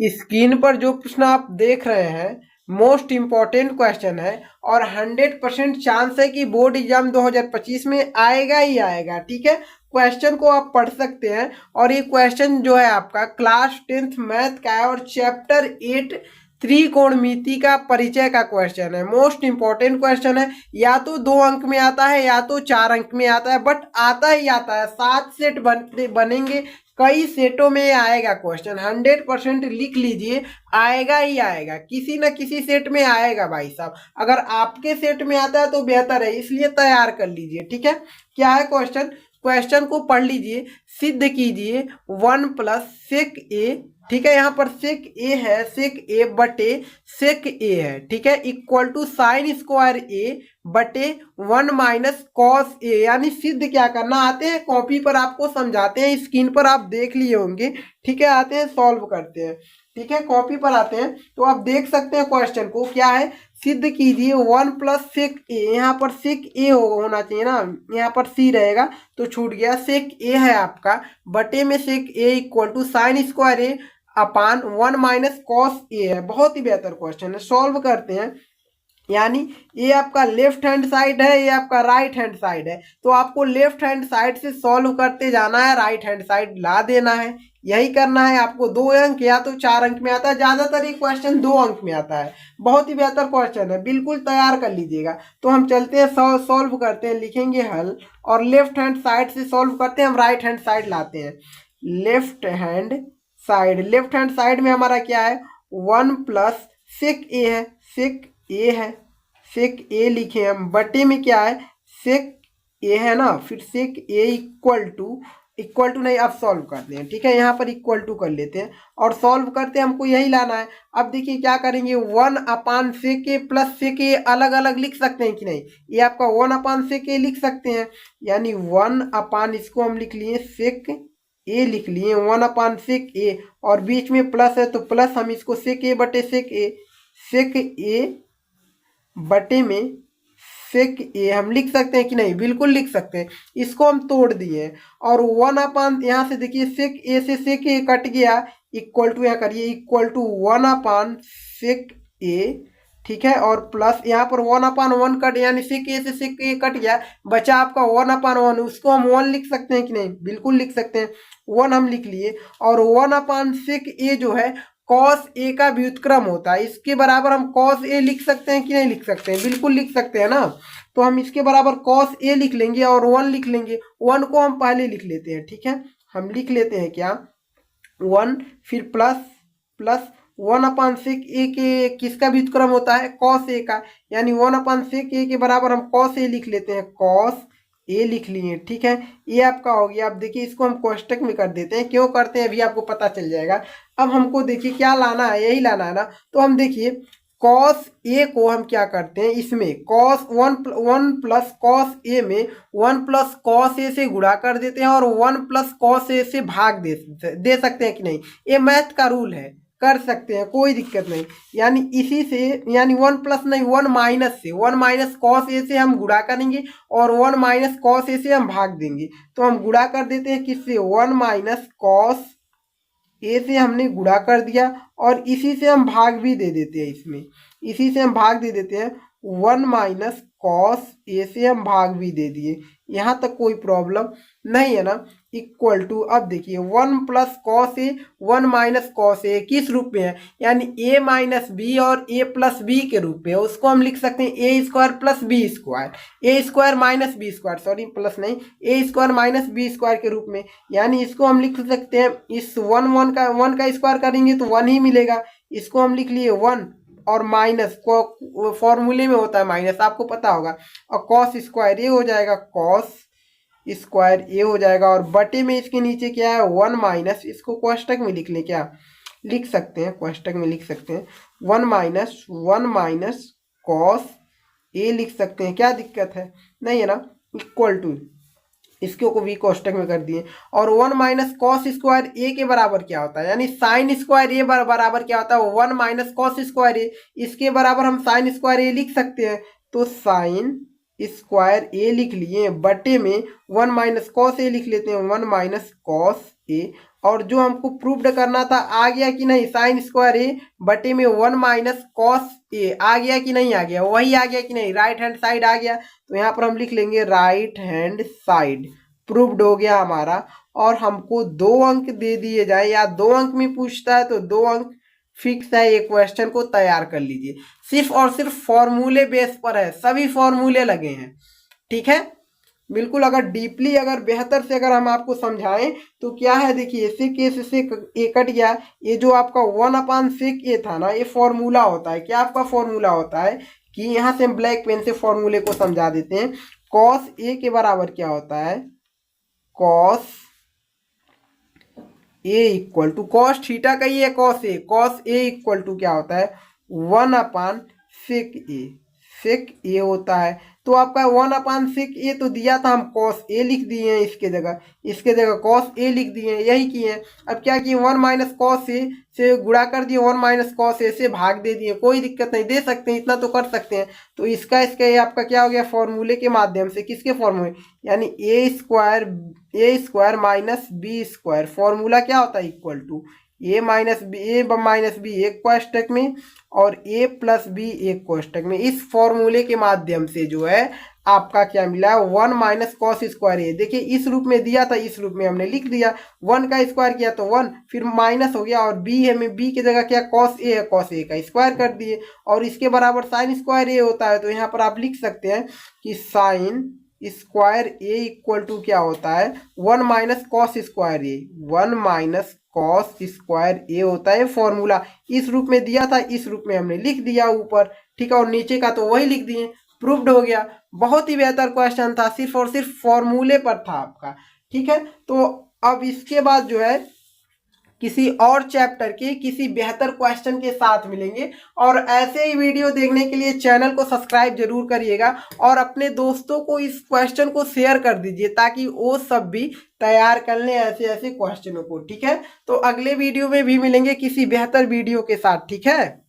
Screen पर जो प्रश्न आप देख रहे हैं मोस्ट इम्पॉर्टेंट क्वेश्चन है और 100% चांस है कि बोर्ड एग्जाम 2025 में आएगा ही आएगा। ठीक है, क्वेश्चन को आप पढ़ सकते हैं और ये क्वेश्चन जो है आपका क्लास 10th मैथ का है और चैप्टर 8 त्रिकोणमिति का परिचय का क्वेश्चन है। मोस्ट इंपॉर्टेंट क्वेश्चन है, या तो 2 अंक में आता है या तो 4 अंक में आता है, बट आता ही आता है। 7 सेट बनेंगे, कई सेटों में आएगा क्वेश्चन। 100% लिख लीजिए, आएगा ही आएगा, किसी न किसी सेट में आएगा भाई साहब। अगर आपके सेट में आता है तो बेहतर है, इसलिए तैयार कर लीजिए। ठीक है, क्या है क्वेश्चन, क्वेश्चन को पढ़ लीजिए। सिद्ध कीजिए 1 प्लस सेक ए, ठीक है, यहाँ पर सेक ए है, सेक ए बटे सेक ए है, ठीक है, इक्वल टू साइन स्क्वायर ए बटे 1 माइनस कॉस ए। यानी सिद्ध क्या करना, आते हैं कॉपी पर आपको समझाते हैं, स्क्रीन पर आप देख लिए होंगे। ठीक है, आते हैं सॉल्व करते हैं। ठीक है, कॉपी पर आते हैं तो आप देख सकते हैं क्वेश्चन को, क्या है, सिद्ध कीजिए 1 प्लस सेक ए, यहाँ पर सेक ए होना चाहिए ना, यहाँ पर सी रहेगा तो छूट गया, सेक ए है आपका, बटे में sec a equal to sine square a upon 1 minus cos a है। बहुत ही बेहतर क्वेश्चन है, सॉल्व करते हैं। यानी ये आपका लेफ्ट हैंड साइड है, ये आपका राइट हैंड साइड है, तो आपको लेफ्ट हैंड साइड से सॉल्व करते जाना है, राइट हैंड साइड ला देना है, यही करना है आपको। 2 अंक या तो 4 अंक में आता है, ज्यादातर ये क्वेश्चन 2 अंक में आता है। बहुत ही बेहतर क्वेश्चन है, बिल्कुल तैयार कर लीजिएगा। तो हम चलते हैं सॉल्व करते हैं, लिखेंगे हल और लेफ्ट हैंड साइड से सॉल्व करते हैं, हम राइट हैंड साइड लाते हैं। लेफ्ट हैंड साइड में हमारा क्या है, 1 प्लस सेक ए है, सेक ए है, सेक ए लिखे हम, बटे में क्या है, सेक ए है ना, फिर सेक ए इक्वल टू नहीं, अब सॉल्व करते हैं। ठीक है, यहाँ पर इक्वल टू कर लेते हैं और सॉल्व करते हैं, हमको यही लाना है। अब देखिए क्या करेंगे, 1 अपान सेक ए प्लस सेक ए अलग अलग लिख सकते हैं कि नहीं, ये आपका 1 अपान सेक ए लिख सकते हैं, यानी 1 अपान, इसको हम लिख लिए सेक ए, लिख लिए 1 अपान सेक ए, और बीच में प्लस है तो प्लस, हम इसको सेक ए बटे सेक ए बटे में सेक ए हम लिख सकते हैं कि नहीं, बिल्कुल लिख सकते हैं। इसको हम तोड़ दिए और 1 अपान, यहाँ से देखिए सेक ए से सेक ए कट गया, इक्वल टू, यहाँ करिए इक्वल टू 1 अपान सेक ए, ठीक है, और प्लस यहाँ पर 1 अपान 1 कट, यानी सेक ए से सेक ए कट गया, बचा आपका 1 अपान 1, उसको हम 1 लिख सकते हैं कि नहीं, बिल्कुल लिख सकते हैं, 1 हम लिख लिए। और 1 अपान सेक ए जो है कॉस ए का व्युत्क्रम होता है, इसके बराबर हम कॉस ए लिख सकते हैं कि नहीं लिख सकते हैं, बिल्कुल लिख सकते हैं ना। तो हम इसके बराबर कॉस ए लिख लेंगे और 1 लिख लेंगे, 1 को हम पहले लिख लेते हैं। ठीक है, हम लिख लेते हैं क्या, 1, फिर प्लस 1 अपान सेक ए के किसका व्युत्क्रम होता है, कॉस ए का, यानी 1 अपान सेक ए के बराबर हम कॉस ए लिख लेते हैं, कॉस ए लिख लिए। ठीक है, ये आपका हो गया। अब देखिए इसको हम कोष्टक में कर देते हैं, क्यों करते हैं अभी आपको पता चल जाएगा। अब हमको देखिए क्या लाना है, यही लाना है ना, तो हम देखिए कॉस ए को हम क्या करते हैं, इसमें कॉस 1 प्लस कॉस ए में 1 प्लस कॉस ए से गुणा कर देते हैं और 1 प्लस कॉस ए से भाग दे सकते हैं कि नहीं, ये मैथ का रूल है, कर सकते हैं, कोई दिक्कत नहीं। यानी इसी से, यानी 1 प्लस नहीं 1 माइनस से, 1 माइनस कॉस ए से हम गुणा करेंगे और 1 माइनस कॉस ए से हम भाग देंगे, तो हम गुणा कर देते हैं किससे, 1 माइनस कॉस ए से हमने गुणा कर दिया और इसी से हम भाग भी दे देते हैं, इसमें इसी से हम भाग दे देते हैं, 1 माइनस कॉस ए से हम भाग भी दे दिए, यहाँ तक कोई प्रॉब्लम नहीं है ना। इक्वल टू, अब देखिए 1 plus cos A 1 minus cos ए किस रूप में है, यानी ए माइनस बी और ए प्लस बी के रूप में, उसको हम लिख सकते हैं a square plus b square, a square minus b square, sorry plus नहीं, a square minus b square के रूप में। यानी इसको हम लिख सकते हैं, इस 1 का स्क्वायर करेंगे तो 1 ही मिलेगा, इसको हम लिख लिए 1 और माइनस को फॉर्मूले में होता है माइनस, आपको पता होगा, और कॉस स्क्वायर ये हो जाएगा, कॉस स्क्वायर ये हो जाएगा, और बटे में इसके नीचे क्या है 1 माइनस, इसको कोष्टक में लिख ले, क्या लिख सकते हैं, कोष्टक में लिख सकते हैं 1 माइनस कॉस ए लिख सकते हैं, क्या दिक्कत है, नहीं है ना। इक्वल टू, इसको को भी कोष्टक में कर दिए, और 1 माइनस कॉस स्क्वायर ए के बराबर क्या होता है, यानी साइन स्क्वायर ए बराबर क्या होता है, 1 माइनस कॉस स्क्वायर ए, इसके बराबर हम साइन स्क्वायर ए लिख सकते हैं, तो साइन स्क्वायर ए लिख लिए, बटे में 1 माइनस कॉस ए लिख लेते हैं, 1 माइनस कॉस ए, और जो हमको प्रूव्ड करना था आ गया कि नहीं, साइन स्क्वायर ए बटे में 1 माइनस कॉस ए आ गया कि नहीं आ गया, वही आ गया कि नहीं, राइट हैंड साइड आ गया। तो यहाँ पर हम लिख लेंगे राइट हैंड साइड प्रूव्ड हो गया हमारा। और हमको 2 अंक दे दिए जाए या 2 अंक में पूछता है तो 2 अंक फिक्स है। ये क्वेश्चन को तैयार कर लीजिए, सिर्फ और सिर्फ फॉर्मूले बेस पर है, सभी फॉर्मूले लगे हैं, ठीक है बिल्कुल। अगर डीपली अगर बेहतर से अगर हम आपको समझाएं तो क्या है, देखिए सेक ए से सेक ए कट गया, ये जो आपका 1/सेक ए था ना, ये फॉर्मूला होता है। क्या आपका फॉर्मूला होता है कि यहाँ से हम ब्लैक पेन से फॉर्मूले को समझा देते हैं। कॉस ए के बराबर क्या होता है, cos A equal to cos theta का ही है कॉस ए इक्वल टू क्या होता है 1/सेक ए, सेक ए होता है। तो आपका 1/सेक ए तो दिया था, हम कॉस ए लिख दिए हैं इसके जगह कॉस ए लिख दिए हैं, यही किए हैं। अब क्या किए 1 माइनस कॉस ए से गुणा कर दिए, 1 माइनस कॉस ए से भाग दे दिए, कोई दिक्कत नहीं, दे सकते हैं, इतना तो कर सकते हैं। तो इसका ये आपका क्या हो गया फॉर्मूले के माध्यम से, किसके फॉर्मूले, यानी a square minus b square, formula क्या होता है equal to a minus b एक कोष्टक में और ए प्लस बी एक कोष्टक में। इस फॉर्मूले के माध्यम से जो है आपका क्या मिला 1 माइनस कॉस स्क्वायर ए। देखिए इस रूप में दिया था, इस रूप में हमने लिख दिया, 1 का स्क्वायर किया तो 1, फिर माइनस हो गया, और बी है में बी की जगह क्या कॉस ए है, कॉस ए का स्क्वायर कर दिए, और इसके बराबर साइन स्क्वायर ए होता है। तो यहाँ पर आप लिख सकते हैं कि sine square A equal to क्या होता है 1 minus cos square A, 1 minus cos square A होता है फॉर्मूला। इस रूप में दिया था, इस रूप में हमने लिख दिया ऊपर, ठीक है, और नीचे का तो वही लिख दिए, प्रूव्ड हो गया। बहुत ही बेहतर क्वेश्चन था, सिर्फ और सिर्फ फॉर्मूले पर था आपका, ठीक है। तो अब इसके बाद जो है किसी और चैप्टर के किसी बेहतर क्वेश्चन के साथ मिलेंगे, और ऐसे ही वीडियो देखने के लिए चैनल को सब्सक्राइब जरूर करिएगा और अपने दोस्तों को इस क्वेश्चन को शेयर कर दीजिए ताकि वो सब भी तैयार कर लें ऐसे ऐसे क्वेश्चनों को, ठीक है। तो अगले वीडियो में भी मिलेंगे किसी बेहतर वीडियो के साथ, ठीक है।